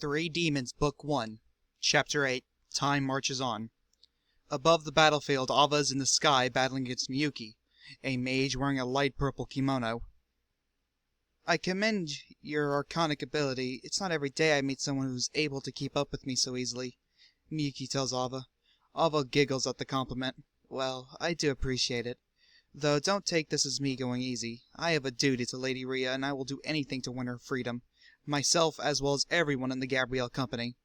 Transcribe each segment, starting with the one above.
Three Demons Book 1 Chapter 8 Time Marches On. Above the battlefield, Ava is in the sky battling against Miyuki, a mage wearing a light purple kimono. I commend your arcanic ability. It's not every day I meet someone who's able to keep up with me so easily, Miyuki tells Ava. Ava giggles at the compliment. Well, I do appreciate it. Though don't take this as me going easy. I have a duty to Lady Rhea, and I will do anything to win her freedom. Myself as well as everyone in the Gabrielle Company.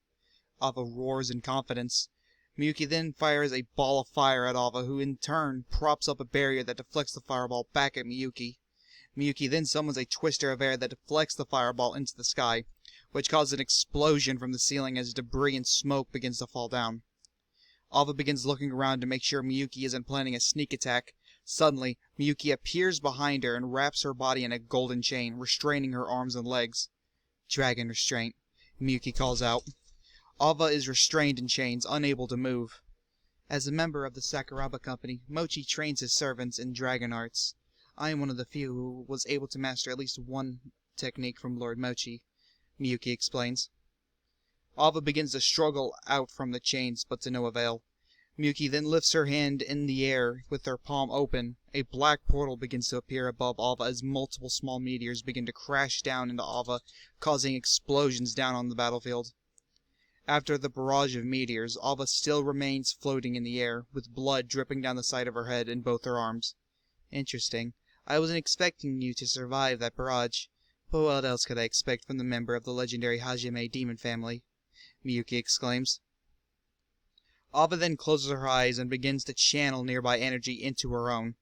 Ava roars in confidence. Miyuki then fires a ball of fire at Ava, who in turn props up a barrier that deflects the fireball back at Miyuki. Miyuki then summons a twister of air that deflects the fireball into the sky, which causes an explosion from the ceiling as debris and smoke begins to fall down. Ava begins looking around to make sure Miyuki isn't planning a sneak attack. Suddenly, Miyuki appears behind her and wraps her body in a golden chain, restraining her arms and legs. Dragon restraint, Miyuki calls out. Ava is restrained in chains, unable to move. As a member of the Sakuraba Company, Mochi trains his servants in dragon arts. I am one of the few who was able to master at least one technique from Lord Mochi, Miyuki explains. Ava begins to struggle out from the chains, but to no avail. Miyuki then lifts her hand in the air with her palm open. A black portal begins to appear above Ava as multiple small meteors begin to crash down into Ava, causing explosions down on the battlefield. After the barrage of meteors, Ava still remains floating in the air, with blood dripping down the side of her head and both her arms. Interesting. I wasn't expecting you to survive that barrage. But what else could I expect from the member of the legendary Hajime demon family? Miyuki exclaims. Ava then closes her eyes and begins to channel nearby energy into her own.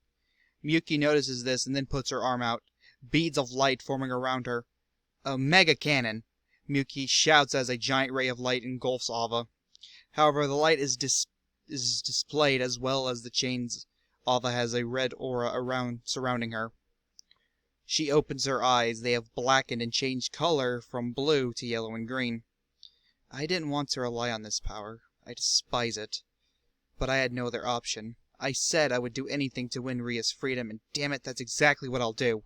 Miyuki notices this and then puts her arm out, beads of light forming around her. A mega cannon! Miyuki shouts as a giant ray of light engulfs Ava. However, the light is displayed as well as the chains. Ava has a red aura surrounding her. She opens her eyes. They have blackened and changed color from blue to yellow and green. I didn't want to rely on this power. I despise it. But I had no other option. I said I would do anything to win Rhea's freedom, and damn it, that's exactly what I'll do.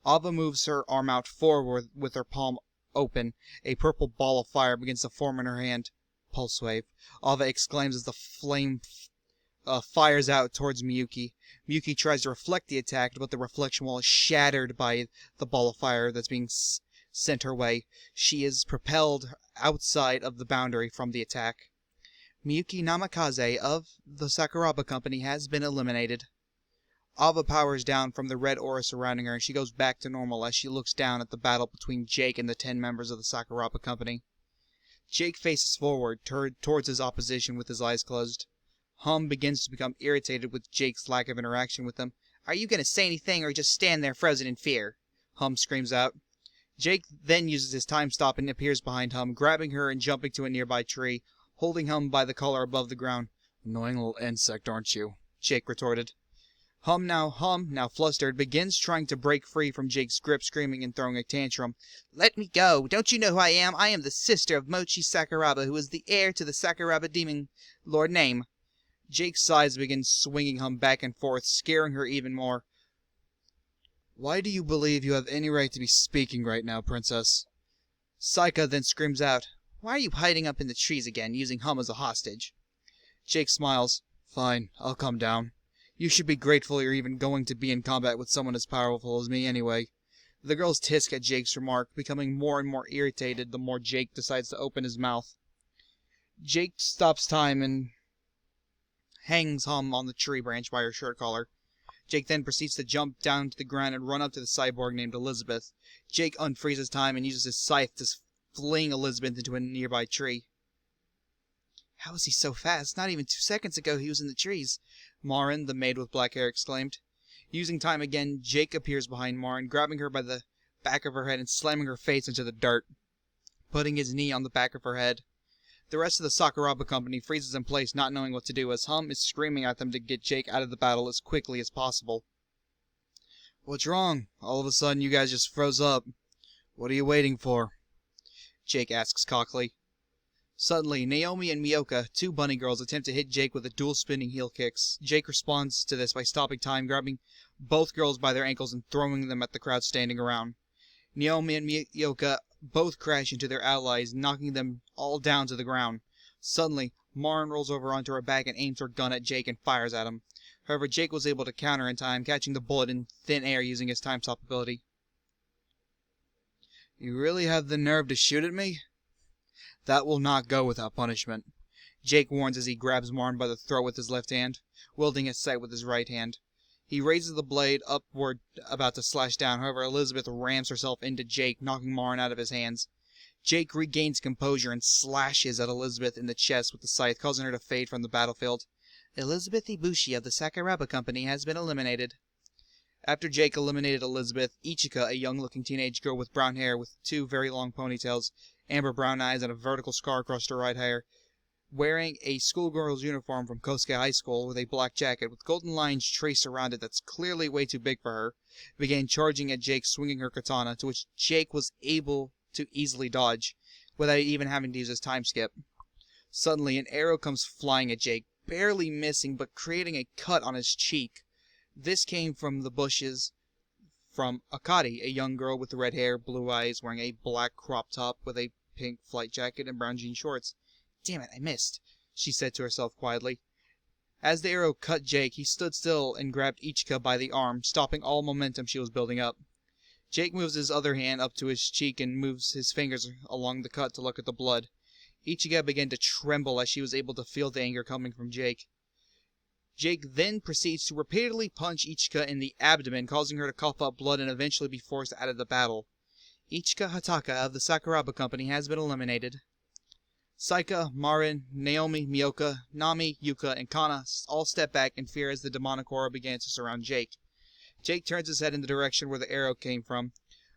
Ava moves her arm out forward with her palm open. A purple ball of fire begins to form in her hand. Pulse wave, Ava exclaims as the flame fires out towards Miyuki. Miyuki tries to reflect the attack, but the reflection wall is shattered by the ball of fire that's being sent her way. She is propelled outside of the boundary from the attack. Miyuki Namikaze of the Sakuraba Company has been eliminated. Ava powers down from the red aura surrounding her, and she goes back to normal as she looks down at the battle between Jake and the 10 members of the Sakuraba Company. Jake faces forward towards his opposition with his eyes closed. Hum begins to become irritated with Jake's lack of interaction with him. Are you going to say anything or just stand there frozen in fear? Hum screams out. Jake then uses his time stop and appears behind Hum, grabbing her and jumping to a nearby tree, holding Hum by the collar above the ground. Annoying little insect, aren't you? Jake retorted. Hum, now flustered, begins trying to break free from Jake's grip, screaming and throwing a tantrum. Let me go! Don't you know who I am? I am the sister of Mochi Sakuraba, who is the heir to the Sakuraba demon lord name. Jake's sides begin swinging Hum back and forth, scaring her even more. Why do you believe you have any right to be speaking right now, Princess? Saika then screams out, Why are you hiding up in the trees again, using Hum as a hostage? Jake smiles. Fine, I'll come down. You should be grateful you're even going to be in combat with someone as powerful as me anyway. The girls tisk at Jake's remark, becoming more and more irritated the more Jake decides to open his mouth. Jake stops time and hangs Hum on the tree branch by her shirt collar. Jake then proceeds to jump down to the ground and run up to the cyborg named Elizabeth. Jake unfreezes time and uses his scythe to fling Elizabeth into a nearby tree. How is he so fast? Not even 2 seconds ago he was in the trees, Marin, the maid with black hair, exclaimed. Using time again, Jake appears behind Marin, grabbing her by the back of her head and slamming her face into the dirt, putting his knee on the back of her head. The rest of the Sakuraba Company freezes in place, not knowing what to do, as Hum is screaming at them to get Jake out of the battle as quickly as possible. What's wrong? All of a sudden you guys just froze up. What are you waiting for? Jake asks cockily. Suddenly, Naomi and Miyoka, 2 bunny girls, attempt to hit Jake with a dual spinning heel kicks. Jake responds to this by stopping time, grabbing both girls by their ankles and throwing them at the crowd standing around. Naomi and Miyoka Both crash into their allies, knocking them all down to the ground. Suddenly, Marin rolls over onto her back and aims her gun at Jake and fires at him. However, Jake was able to counter in time, catching the bullet in thin air using his time stop ability. "You really have the nerve to shoot at me? That will not go without punishment," Jake warns as he grabs Marin by the throat with his left hand, wielding his sight with his right hand. He raises the blade upward, about to slash down. However, Elizabeth rams herself into Jake, knocking Marin out of his hands. Jake regains composure and slashes at Elizabeth in the chest with the scythe, causing her to fade from the battlefield. Elizabeth Ibushi of the Sakuraba Company has been eliminated. After Jake eliminated Elizabeth, Ichika, a young-looking teenage girl with brown hair with two very long ponytails, amber brown eyes, and a vertical scar across her right hair, wearing a schoolgirl's uniform from Kosuke High School with a black jacket with golden lines traced around it that's clearly way too big for her, began charging at Jake, swinging her katana, to which Jake was able to easily dodge, without even having to use his time skip. Suddenly, an arrow comes flying at Jake, barely missing but creating a cut on his cheek. This came from the bushes from Akari, a young girl with red hair, blue eyes, wearing a black crop top with a pink flight jacket and brown jean shorts. "Damn it, I missed," she said to herself quietly. As the arrow cut Jake, he stood still and grabbed Ichika by the arm, stopping all momentum she was building up. Jake moves his other hand up to his cheek and moves his fingers along the cut to look at the blood. Ichika began to tremble as she was able to feel the anger coming from Jake. Jake then proceeds to repeatedly punch Ichika in the abdomen, causing her to cough up blood and eventually be forced out of the battle. Ichika Hataka of the Sakuraba Company has been eliminated. Saika, Marin, Naomi, Miyoka, Nami, Yuka, and Kana all step back in fear as the demonic aura begins to surround Jake. Jake turns his head in the direction where the arrow came from.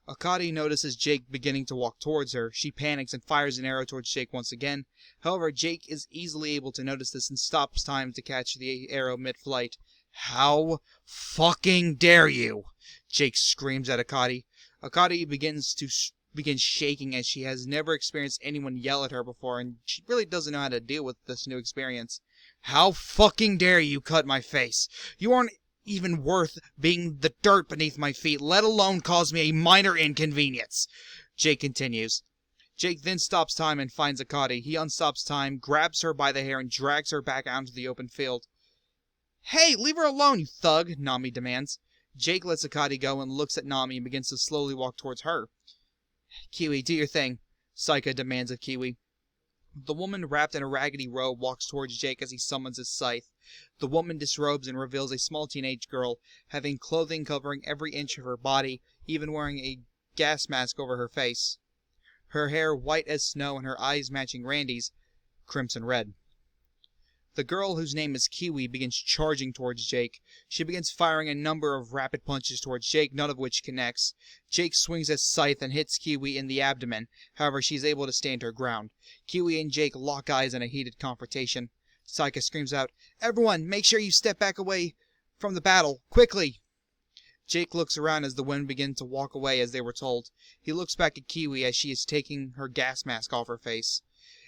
Akari notices Jake beginning to walk towards her. She panics and fires an arrow towards Jake once again. However, Jake is easily able to notice this and stops time to catch the arrow mid-flight. "How fucking dare you!" Jake screams at Akari. Akari begins shaking as she has never experienced anyone yell at her before, and she really doesn't know how to deal with this new experience. "How fucking dare you cut my face! You aren't even worth being the dirt beneath my feet, let alone cause me a minor inconvenience," Jake continues. Jake then stops time and finds Akari. He unstops time, grabs her by the hair, and drags her back out into the open field. "Hey, leave her alone, you thug!" Nami demands. Jake lets Akari go and looks at Nami and begins to slowly walk towards her. "Kiwi, do your thing," Saika demands of Kiwi. The woman wrapped in a raggedy robe walks towards Jake as he summons his scythe. The woman disrobes and reveals a small teenage girl, having clothing covering every inch of her body, even wearing a gas mask over her face. Her hair white as snow and her eyes matching Randy's, crimson red. The girl, whose name is Kiwi, begins charging towards Jake. She begins firing a number of rapid punches towards Jake, none of which connects. Jake swings his scythe and hits Kiwi in the abdomen. However, she's able to stand her ground. Kiwi and Jake lock eyes in a heated confrontation. Saika screams out, "Everyone, make sure you step back away from the battle, quickly!" Jake looks around as the women begin to walk away as they were told. He looks back at Kiwi as she is taking her gas mask off her face.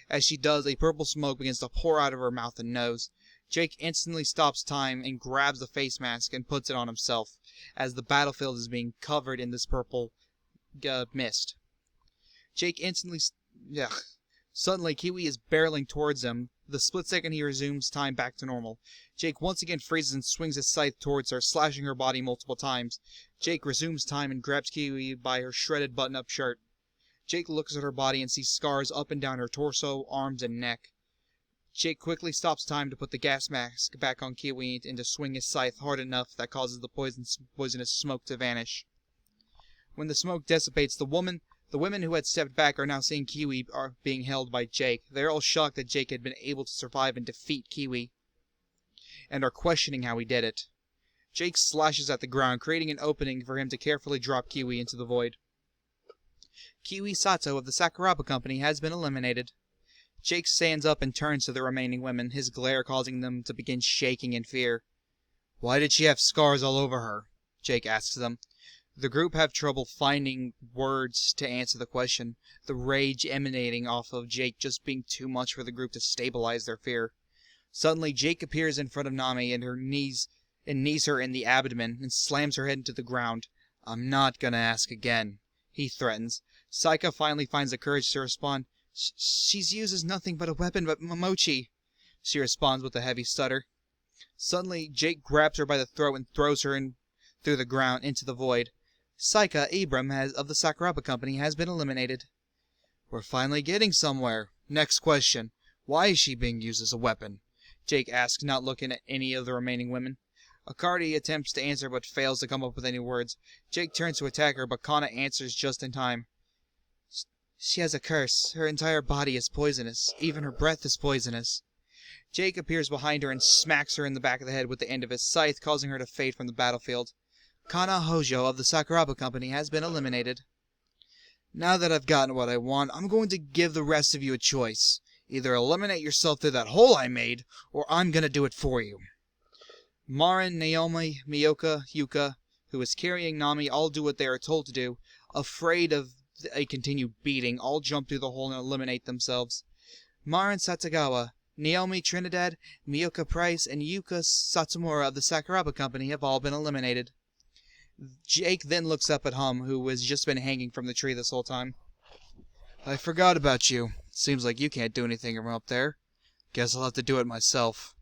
As she does, a purple smoke begins to pour out of her mouth and nose. Jake instantly stops time and grabs the face mask and puts it on himself, as the battlefield is being covered in this purple mist. Jake instantly... Suddenly, Kiwi is barreling towards him. The split second he resumes time back to normal. Jake once again freezes and swings his scythe towards her, slashing her body multiple times. Jake resumes time and grabs Kiwi by her shredded button-up shirt. Jake looks at her body and sees scars up and down her torso, arms, and neck. Jake quickly stops time to put the gas mask back on Kiwi and to swing his scythe hard enough that causes the poisonous smoke to vanish. When the smoke dissipates, the women who had stepped back are now seeing Kiwi are being held by Jake. They're all shocked that Jake had been able to survive and defeat Kiwi, and are questioning how he did it. Jake slashes at the ground, creating an opening for him to carefully drop Kiwi into the void. Kiwi Sato of the Sakuraba Company has been eliminated. Jake stands up and turns to the remaining women, his glare causing them to begin shaking in fear. "Why did she have scars all over her?" Jake asks them. The group have trouble finding words to answer the question, the rage emanating off of Jake just being too much for the group to stabilize their fear. Suddenly, Jake appears in front of Nami and knees her in the abdomen and slams her head into the ground. "I'm not gonna ask again," he threatens. Saika finally finds the courage to respond. She's used as nothing but a weapon but Momochi, she responds with a heavy stutter. Suddenly, Jake grabs her by the throat and throws her through the ground into the void. Saika Abram of the Sakuraba Company has been eliminated. We're finally getting somewhere. Next question. Why is she being used as a weapon? Jake asks, not looking at any of the remaining women. Akardi attempts to answer but fails to come up with any words. Jake turns to attack her, but Kana answers just in time. She has a curse. Her entire body is poisonous. Even her breath is poisonous. Jake appears behind her and smacks her in the back of the head with the end of his scythe, causing her to fade from the battlefield. Kana Hojo of the Sakuraba Company has been eliminated. Now that I've gotten what I want, I'm going to give the rest of you a choice. Either eliminate yourself through that hole I made, or I'm going to do it for you. Marin, Naomi, Miyoka, Yuka, who is carrying Nami, all do what they are told to do. Afraid of a continued beating, all jump through the hole and eliminate themselves. Marin Satagawa, Naomi Trinidad, Miyoka Price, and Yuka Satsumura of the Sakuraba Company have all been eliminated. Jake then looks up at Hum, who has just been hanging from the tree this whole time. I forgot about you. Seems like you can't do anything from up there. Guess I'll have to do it myself.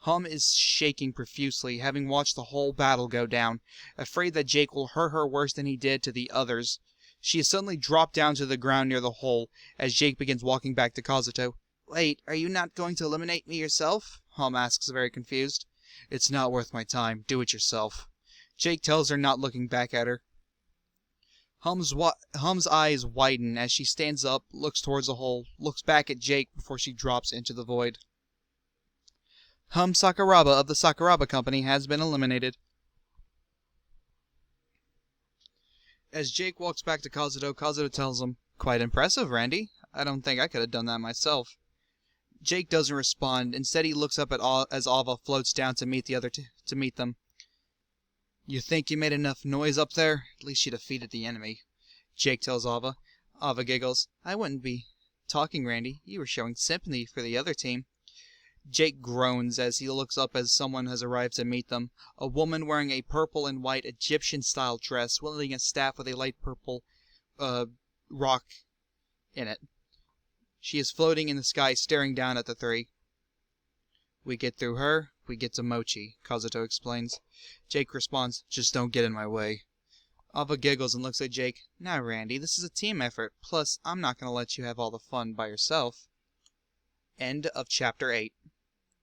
Hum is shaking profusely, having watched the whole battle go down, afraid that Jake will hurt her worse than he did to the others. She has suddenly dropped down to the ground near the hole, as Jake begins walking back to Kazuto. Wait, are you not going to eliminate me yourself? Hum asks, very confused. It's not worth my time. Do it yourself. Jake tells her, not looking back at her. Hum's eyes widen as she stands up, looks towards the hole, looks back at Jake before she drops into the void. Hum Sakuraba of the Sakuraba Company has been eliminated. As Jake walks back to Kazuto, Kazuto tells him, Quite impressive, Randy. I don't think I could have done that myself. Jake doesn't respond. Instead, he looks up as Ava floats down to meet them. You think you made enough noise up there? At least you defeated the enemy. Jake tells Ava. Ava giggles. I wouldn't be talking, Randy. You were showing sympathy for the other team. Jake groans as he looks up as someone has arrived to meet them. A woman wearing a purple and white Egyptian-style dress, wielding a staff with a light purple rock in it. She is floating in the sky, staring down at the three. We get through her, we get to Mochi, Kazuto explains. Jake responds, Just don't get in my way. Ava giggles and looks at Jake. Now, Randy, this is a team effort. Plus, I'm not going to let you have all the fun by yourself. End of Chapter 8.